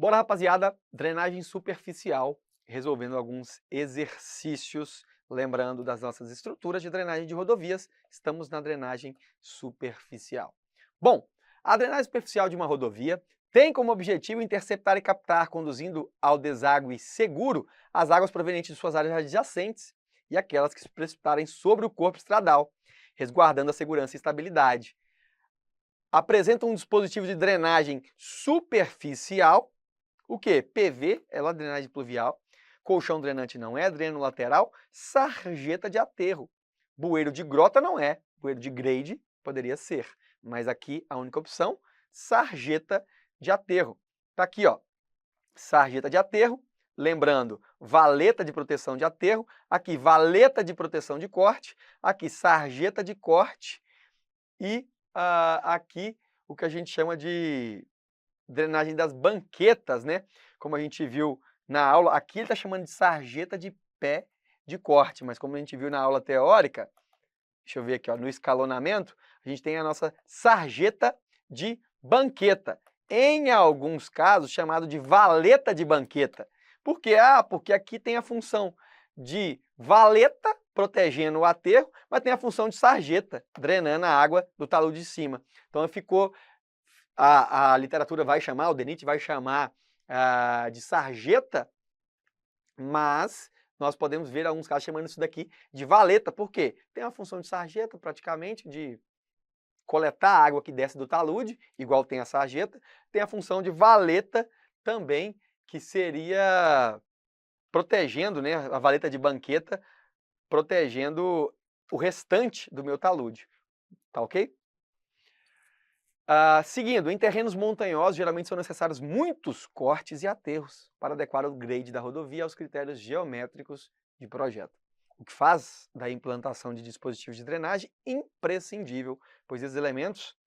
Bora, rapaziada, drenagem superficial, resolvendo alguns exercícios, lembrando das nossas estruturas de drenagem de rodovias, estamos na drenagem superficial. Bom, a drenagem superficial de uma rodovia tem como objetivo interceptar e captar, conduzindo ao deságue seguro, as águas provenientes de suas áreas adjacentes e aquelas que se precipitarem sobre o corpo estradal, resguardando a segurança e estabilidade. Apresenta um dispositivo de drenagem superficial. O que? PV é lá drenagem pluvial, colchão drenante não é, dreno lateral, sarjeta de aterro. Bueiro de grota não é, bueiro de grade poderia ser, mas aqui a única opção, sarjeta de aterro. Tá aqui, ó, sarjeta de aterro, lembrando, valeta de proteção de aterro, aqui valeta de proteção de corte, aqui sarjeta de corte e aqui o que a gente chama de drenagem das banquetas, né? Como a gente viu na aula, aqui ele está chamando de sarjeta de pé de corte, mas como a gente viu na aula teórica, deixa eu ver aqui, ó, no escalonamento, a gente tem a nossa sarjeta de banqueta. Em alguns casos, chamado de valeta de banqueta. Por quê? Porque aqui tem a função de valeta, protegendo o aterro, mas tem a função de sarjeta, drenando a água do talude de cima. Então ficou... A literatura vai chamar, o DENIT vai chamar de sarjeta, mas nós podemos ver alguns casos chamando isso daqui de valeta. Por quê? Tem a função de sarjeta, praticamente, de coletar a água que desce do talude, igual tem a sarjeta. Tem a função de valeta também, que seria protegendo, né, a valeta de banqueta, protegendo o restante do meu talude. Tá ok? Seguindo, em terrenos montanhosos, geralmente são necessários muitos cortes e aterros para adequar o grade da rodovia aos critérios geométricos de projeto, o que faz da implantação de dispositivos de drenagem imprescindível, pois esses elementos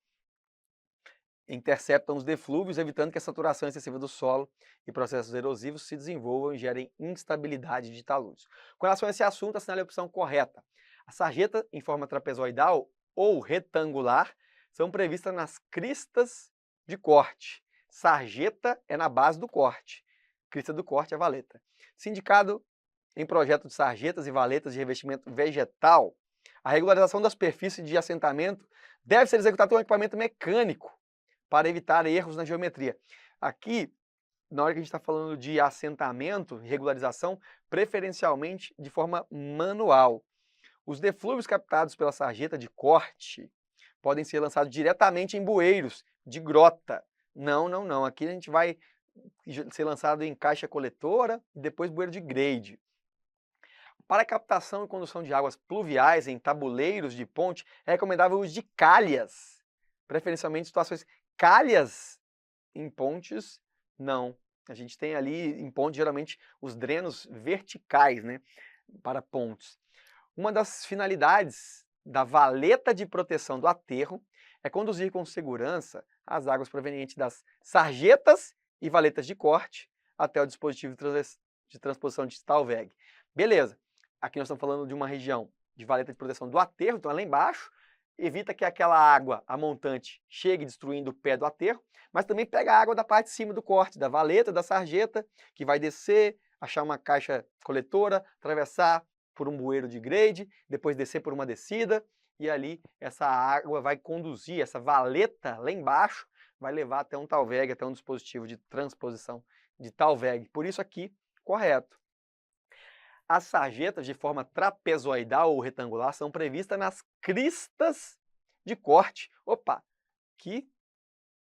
interceptam os deflúvios, evitando que a saturação excessiva do solo e processos erosivos se desenvolvam e gerem instabilidade de taludes. Com relação a esse assunto, assinale a opção correta. A sarjeta em forma trapezoidal ou retangular são previstas nas cristas de corte. Sarjeta é na base do corte. Crista do corte é valeta. Se indicado em projeto de sarjetas e valetas de revestimento vegetal, a regularização da superfície de assentamento deve ser executada com um equipamento mecânico para evitar erros na geometria. Aqui, na hora que a gente está falando de assentamento, regularização, preferencialmente de forma manual. Os deflúvios captados pela sarjeta de corte podem ser lançados diretamente em bueiros de grota. Não. Aqui a gente vai ser lançado em caixa coletora e depois bueiro de grade. Para a captação e condução de águas pluviais em tabuleiros de ponte, é recomendável o uso de calhas, preferencialmente em situações calhas em pontes, não. A gente tem ali em pontes geralmente os drenos verticais, né, para pontes. Uma das finalidades da valeta de proteção do aterro é conduzir com segurança as águas provenientes das sarjetas e valetas de corte até o dispositivo de transposição de Stallweg. Beleza, aqui nós estamos falando de uma região de valeta de proteção do aterro, então é lá embaixo, evita que aquela água, a montante, chegue destruindo o pé do aterro, mas também pega a água da parte de cima do corte, da valeta, da sarjeta, que vai descer, achar uma caixa coletora, atravessar por um bueiro de grade, depois descer por uma descida, e ali essa água vai conduzir, essa valeta lá embaixo, vai levar até um Stallweg, até um dispositivo de transposição de Stallweg. Por isso aqui, correto. As sarjetas de forma trapezoidal ou retangular são previstas nas cristas de corte. Opa,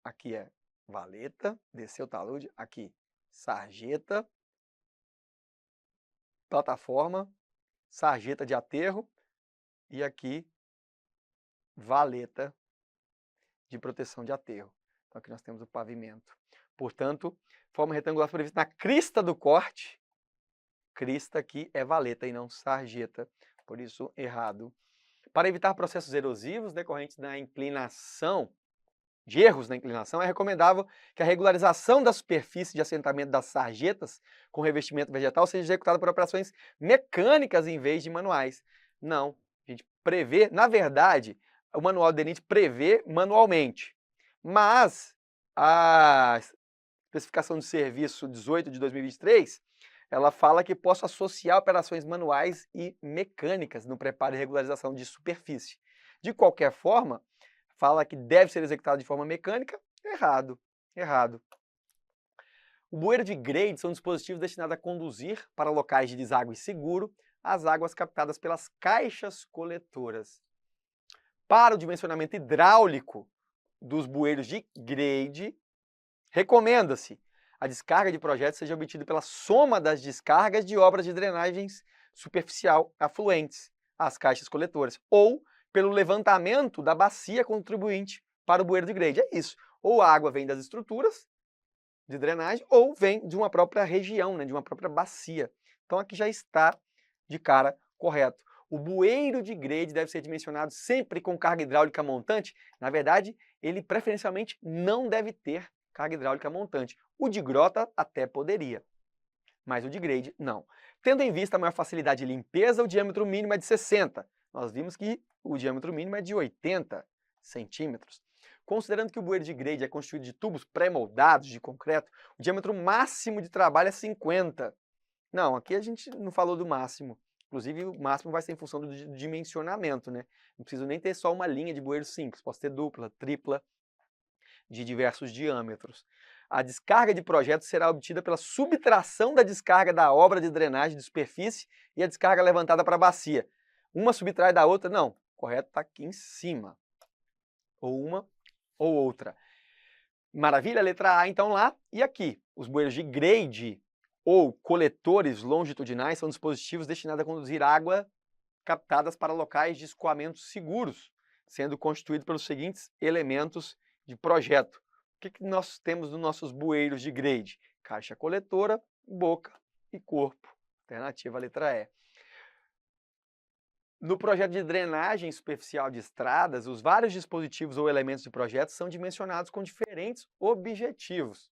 aqui é valeta, desceu o talude, aqui sarjeta, plataforma, sarjeta de aterro e aqui valeta de proteção de aterro. Então aqui nós temos o pavimento. Portanto, forma retangular prevista na crista do corte. Crista aqui é valeta e não sarjeta, por isso errado. Para evitar processos erosivos decorrentes da inclinação, de erros na inclinação, é recomendável que a regularização da superfície de assentamento das sarjetas com revestimento vegetal seja executada por operações mecânicas em vez de manuais. Não, a gente prevê, na verdade, o manual do DENIT prevê manualmente, mas especificação de serviço 18 de 2023, ela fala que posso associar operações manuais e mecânicas no preparo e regularização de superfície. De qualquer forma, fala que deve ser executado de forma mecânica, errado, errado. O bueiro de grade são dispositivos destinados a conduzir para locais de deságue seguro as águas captadas pelas caixas coletoras. Para o dimensionamento hidráulico dos bueiros de grade, recomenda-se a descarga de projetos seja obtida pela soma das descargas de obras de drenagens superficial afluentes às caixas coletoras, ou pelo levantamento da bacia contribuinte para o bueiro de grade. É isso. Ou a água vem das estruturas de drenagem, ou vem de uma própria região, né, de uma própria bacia. Então aqui já está de cara correto. O bueiro de grade deve ser dimensionado sempre com carga hidráulica montante. Na verdade, ele preferencialmente não deve ter carga hidráulica montante. O de grota até poderia, mas o de grade não. Tendo em vista a maior facilidade de limpeza, o diâmetro mínimo é de 60. Nós vimos que o diâmetro mínimo é de 80 centímetros. Considerando que o bueiro de grade é constituído de tubos pré-moldados de concreto, o diâmetro máximo de trabalho é 50. Não, aqui a gente não falou do máximo. Inclusive, o máximo vai ser em função do dimensionamento, né? Não preciso nem ter só uma linha de bueiro simples, posso ter dupla, tripla, de diversos diâmetros. A descarga de projeto será obtida pela subtração da descarga da obra de drenagem de superfície e a descarga levantada para a bacia. Uma subtrai da outra? Não, correto está aqui em cima. Ou uma ou outra. Maravilha, letra A então lá. E aqui, os bueiros de grade ou coletores longitudinais são dispositivos destinados a conduzir água captadas para locais de escoamento seguros, sendo constituído pelos seguintes elementos de projeto. O que nós temos nos nossos bueiros de grade? Caixa coletora, boca e corpo. Alternativa letra E. No projeto de drenagem superficial de estradas, os vários dispositivos ou elementos de projeto são dimensionados com diferentes objetivos.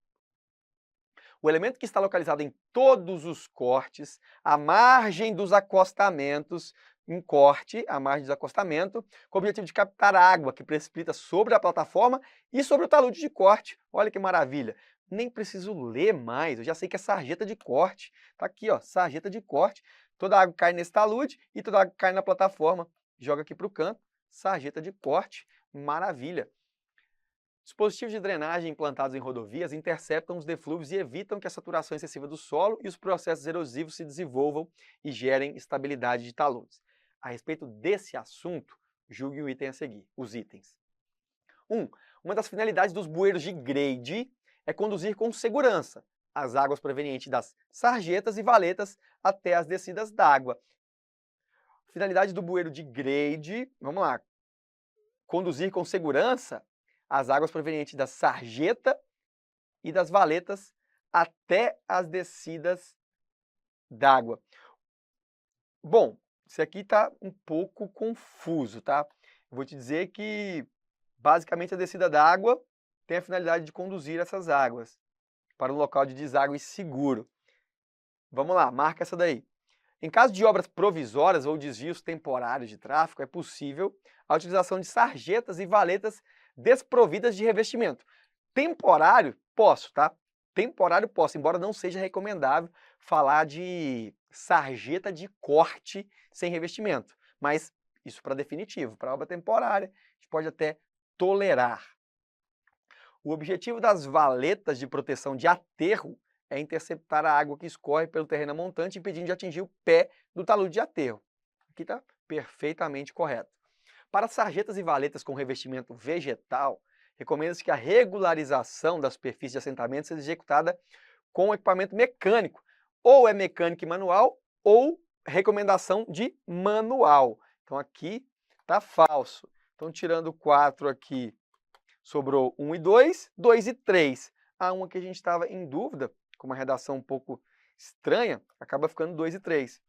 O elemento que está localizado em todos os cortes, à margem dos acostamentos, em corte, à margem dos acostamentos, com o objetivo de captar água que precipita sobre a plataforma e sobre o talude de corte. Olha que maravilha! Nem preciso ler mais, eu já sei que é sarjeta de corte. Está aqui, ó, sarjeta de corte. Toda a água cai nesse talude e toda a água cai na plataforma. Joga aqui para o canto, sarjeta de corte, maravilha. Dispositivos de drenagem implantados em rodovias interceptam os deflúvios e evitam que a saturação excessiva do solo e os processos erosivos se desenvolvam e gerem estabilidade de taludes. A respeito desse assunto, julgue o item a seguir, os itens. 1. Uma das finalidades dos bueiros de grade é conduzir com segurança as águas provenientes das sarjetas e valetas até as descidas d'água. Finalidade do bueiro de grade, vamos lá, conduzir com segurança as águas provenientes da sarjeta e das valetas até as descidas d'água. Bom, isso aqui está um pouco confuso, tá? Eu vou te dizer que, basicamente, a descida d'água tem a finalidade de conduzir essas águas para um local de deságue seguro. Vamos lá, marca essa daí. Em caso de obras provisórias ou desvios temporários de tráfego, é possível a utilização de sarjetas e valetas desprovidas de revestimento. Temporário, posso, tá? Temporário posso, embora não seja recomendável falar de sarjeta de corte sem revestimento. Mas isso para definitivo, para obra temporária, a gente pode até tolerar. O objetivo das valetas de proteção de aterro é interceptar a água que escorre pelo terreno montante, impedindo de atingir o pé do talude de aterro. Aqui está perfeitamente correto. Para sarjetas e valetas com revestimento vegetal, recomenda-se que a regularização da superfície de assentamento seja executada com equipamento mecânico. Ou é mecânico e manual, ou recomendação de manual. Então aqui está falso. Então tirando 4 aqui, sobrou 1 e 2, 2 e 3. A 1 que a gente estava em dúvida, com uma redação um pouco estranha, acaba ficando 2 e 3.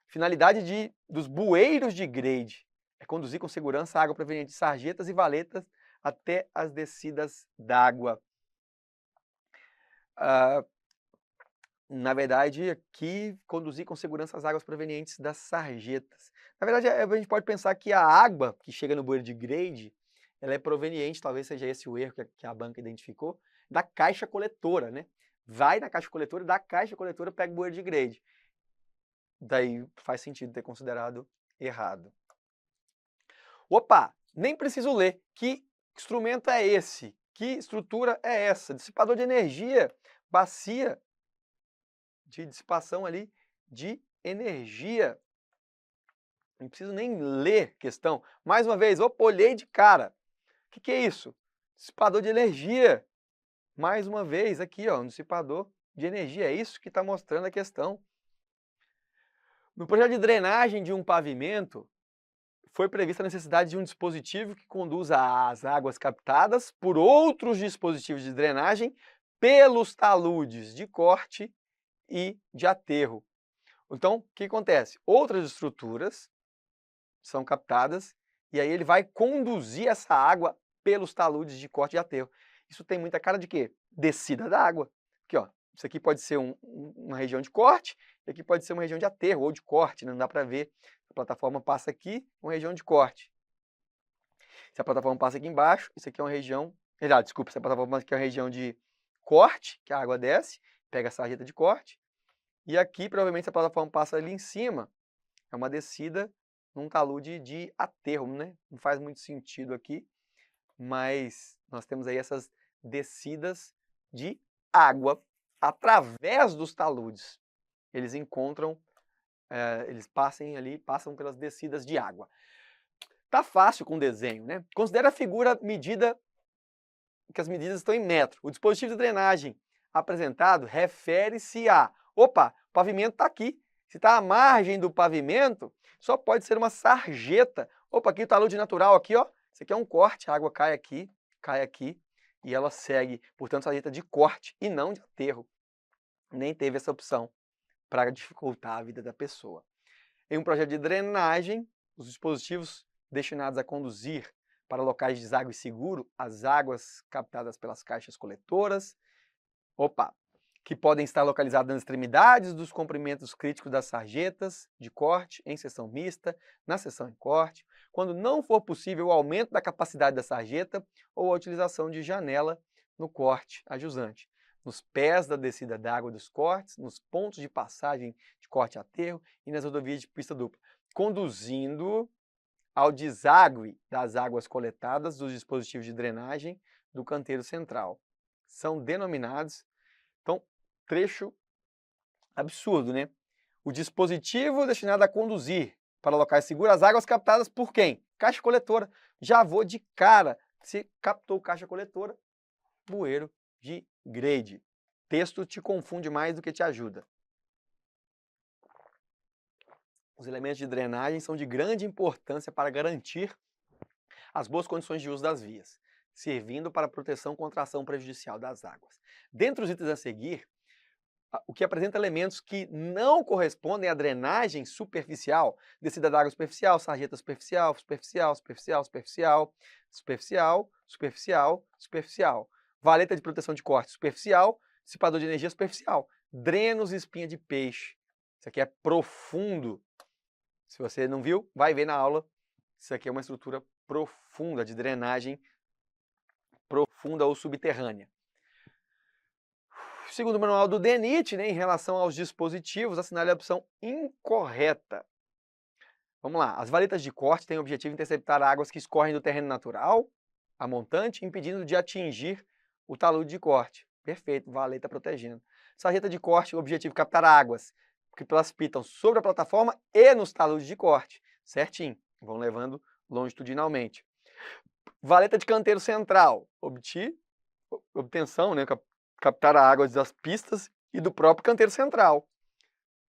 Finalidade dos bueiros de grade é conduzir com segurança a água proveniente de sarjetas e valetas até as descidas d'água. Na verdade, aqui, conduzir com segurança as águas provenientes das sarjetas. Na verdade, a gente pode pensar que a água que chega no bueiro de grade, ela é proveniente, talvez seja esse o erro que a banca identificou, da caixa coletora, né? Vai na caixa coletora e da caixa coletora pega o bueiro de grade. Daí faz sentido ter considerado errado. Opa, nem preciso ler. Que instrumento é esse? Que estrutura é essa? Dissipador de energia, bacia de dissipação ali de energia. Não preciso nem ler questão. Mais uma vez, opa, olhei de cara. O que é isso? Dissipador de energia. Mais uma vez aqui, ó, um dissipador de energia. É isso que está mostrando a questão. No projeto de drenagem de um pavimento, foi prevista a necessidade de um dispositivo que conduza as águas captadas por outros dispositivos de drenagem pelos taludes de corte e de aterro. Então, o que acontece? Outras estruturas são captadas e aí ele vai conduzir essa água pelos taludes de corte e aterro. Isso tem muita cara de quê? Descida da água. Aqui, ó, isso aqui pode ser uma região de corte, e aqui pode ser uma região de aterro ou de corte, né? Não dá para ver. A plataforma passa aqui, uma região de corte. Se a plataforma passa aqui embaixo, isso aqui é uma região... Desculpa, se a plataforma passa aqui é uma região de corte, que a água desce, pega a sarjeta de corte, e aqui, provavelmente, se a plataforma passa ali em cima, é uma descida num talude de aterro, né? Não faz muito sentido aqui, mas nós temos aí essas descidas de água através dos taludes. Eles encontram, eles passam pelas descidas de água. Tá fácil com desenho, né? Considera a figura medida, que as medidas estão em metro. O dispositivo de drenagem apresentado refere-se a... Opa, o pavimento está aqui. Se está à margem do pavimento, só pode ser uma sarjeta. Opa, aqui o talude natural, aqui, ó. Isso aqui é um corte, a água cai aqui, e ela segue, portanto, sarjeta de corte e não de aterro. Nem teve essa opção para dificultar a vida da pessoa. Em um projeto de drenagem, os dispositivos destinados a conduzir para locais de deságue seguro as águas captadas pelas caixas coletoras, que podem estar localizadas nas extremidades dos comprimentos críticos das sarjetas de corte, em seção mista, na seção em corte, quando não for possível o aumento da capacidade da sarjeta ou a utilização de janela no corte ajusante, nos pés da descida d'água dos cortes, nos pontos de passagem de corte a aterro e nas rodovias de pista dupla, conduzindo ao deságue das águas coletadas dos dispositivos de drenagem do canteiro central. São denominados, então, trecho absurdo, né? O dispositivo destinado a conduzir para locais seguros as águas captadas por quem? Caixa coletora. Já vou de cara. Se captou caixa coletora, bueiro de grade. Texto te confunde mais do que te ajuda. Os elementos de drenagem são de grande importância para garantir as boas condições de uso das vias, servindo para a proteção contra a ação prejudicial das águas. Dentre os itens a seguir, o que apresenta elementos que não correspondem à drenagem superficial, descida d'água superficial, sarjeta superficial, superficial, superficial, superficial, superficial, superficial, superficial, valeta de proteção de corte superficial, dissipador de energia superficial, drenos e espinha de peixe. Isso aqui é profundo. Se você não viu, vai ver na aula. Isso aqui é uma estrutura profunda, de drenagem profunda ou subterrânea. Segundo o manual do DENIT, né, em relação aos dispositivos, assinale a opção incorreta. Vamos lá. As valetas de corte têm o objetivo de interceptar águas que escorrem do terreno natural a montante, impedindo de atingir o talude de corte. Perfeito, valeta protegendo. Sarjeta de corte, o objetivo é captar águas que precipitam sobre a plataforma e nos taludes de corte. Certinho, vão levando longitudinalmente. Valeta de canteiro central, obtenção, né, captar a água das pistas e do próprio canteiro central,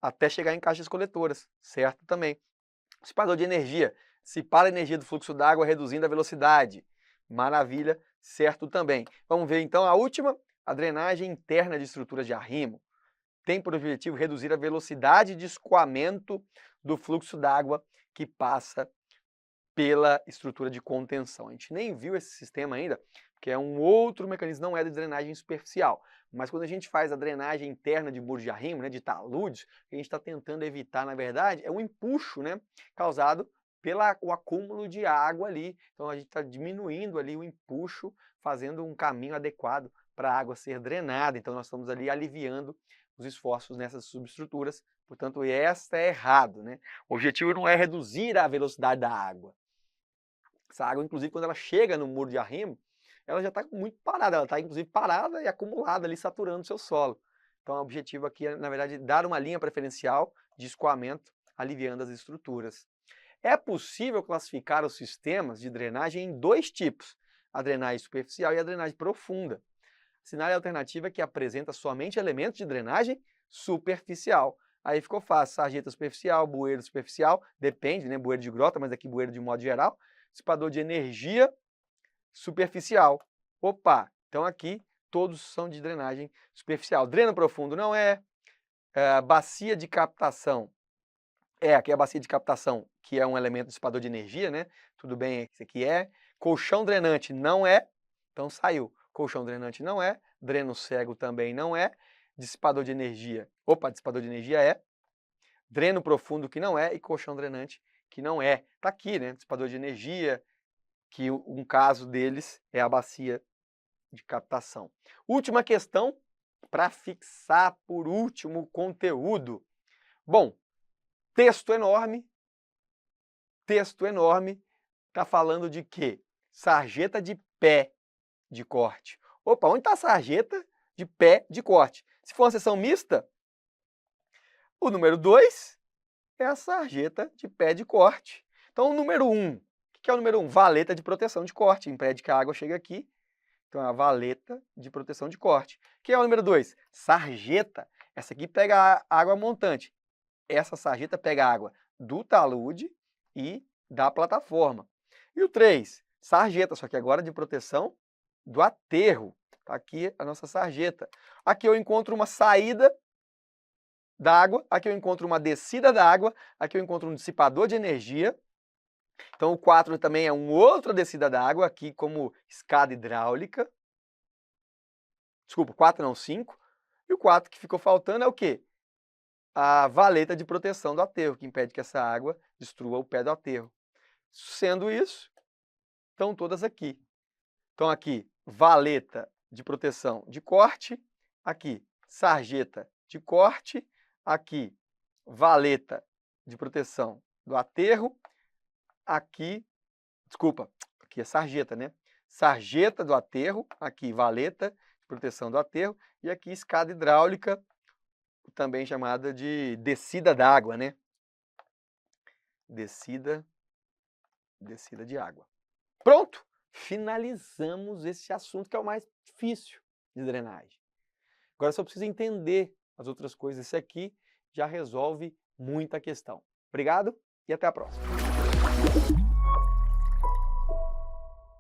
até chegar em caixas coletoras, certo também. Dissipador de energia, dissipar a energia do fluxo d'água reduzindo a velocidade, maravilha, certo também. Vamos ver então a última, a drenagem interna de estruturas de arrimo. Tem por objetivo reduzir a velocidade de escoamento do fluxo d'água que passa pela estrutura de contenção. A gente nem viu esse sistema ainda, que é um outro mecanismo, não é de drenagem superficial. Mas quando a gente faz a drenagem interna de muros de arrimo, né, de taludes, o que a gente está tentando evitar, na verdade, é um empuxo, né, causado o acúmulo de água ali. Então a gente está diminuindo ali o empuxo, fazendo um caminho adequado para a água ser drenada. Então nós estamos ali aliviando os esforços nessas subestruturas. Portanto, esta é errado, né? O objetivo não é reduzir a velocidade da água. Essa água, inclusive, quando ela chega no muro de arrimo, ela já está muito parada, ela está inclusive parada e acumulada ali, saturando o seu solo. Então o objetivo aqui é, na verdade, dar uma linha preferencial de escoamento, aliviando as estruturas. É possível classificar os sistemas de drenagem em dois tipos, a drenagem superficial e a drenagem profunda. A cenário alternativa é que apresenta somente elementos de drenagem superficial. Aí ficou fácil, sarjeta superficial, bueiro superficial, depende, né, bueiro de grota, mas aqui bueiro de modo geral, dissipador de energia superficial. Opa, então aqui todos são de drenagem superficial. Dreno profundo não é, bacia de captação, aqui é a bacia de captação, que é um elemento dissipador de energia, né? Tudo bem, esse aqui é. Colchão drenante não é, então saiu. Colchão drenante não é, dreno cego também não é, dissipador de energia, dissipador de energia é, dreno profundo que não é e colchão drenante que não é. Tá aqui, né? Dissipador de energia, que um caso deles é a bacia de captação. Última questão para fixar por último o conteúdo. Bom, texto enorme, está falando de quê? Sarjeta de pé de corte. Opa, onde está a sarjeta de pé de corte? Se for uma seção mista, o número 2 é a sarjeta de pé de corte. Então, o número 1, o que é o número 1? Valeta de proteção de corte, impede que a água chegue aqui. Então, é a valeta de proteção de corte. O que é o número 2? Sarjeta. Essa aqui pega a água montante. Essa sarjeta pega a água do talude e da plataforma. E o 3, sarjeta, só que agora de proteção do aterro. Tá aqui a nossa sarjeta. Aqui eu encontro uma saída da água, aqui eu encontro uma descida da água, aqui eu encontro um dissipador de energia. Então o 4 também é uma outra descida da água, aqui como escada hidráulica. Desculpa, 4 não, 5. E o 4 que ficou faltando é o quê? A valeta de proteção do aterro, que impede que essa água destrua o pé do aterro. Sendo isso, estão todas aqui. Então aqui, valeta de proteção de corte, aqui, sarjeta de corte, aqui, valeta de proteção do aterro, aqui é sarjeta, né? Sarjeta do aterro, aqui, valeta de proteção do aterro, e aqui, escada hidráulica, também chamada de descida d'água, né? Descida de água. Pronto! Finalizamos esse assunto que é o mais difícil de drenagem. Agora só precisa entender as outras coisas. Esse aqui já resolve muita questão. Obrigado e até a próxima.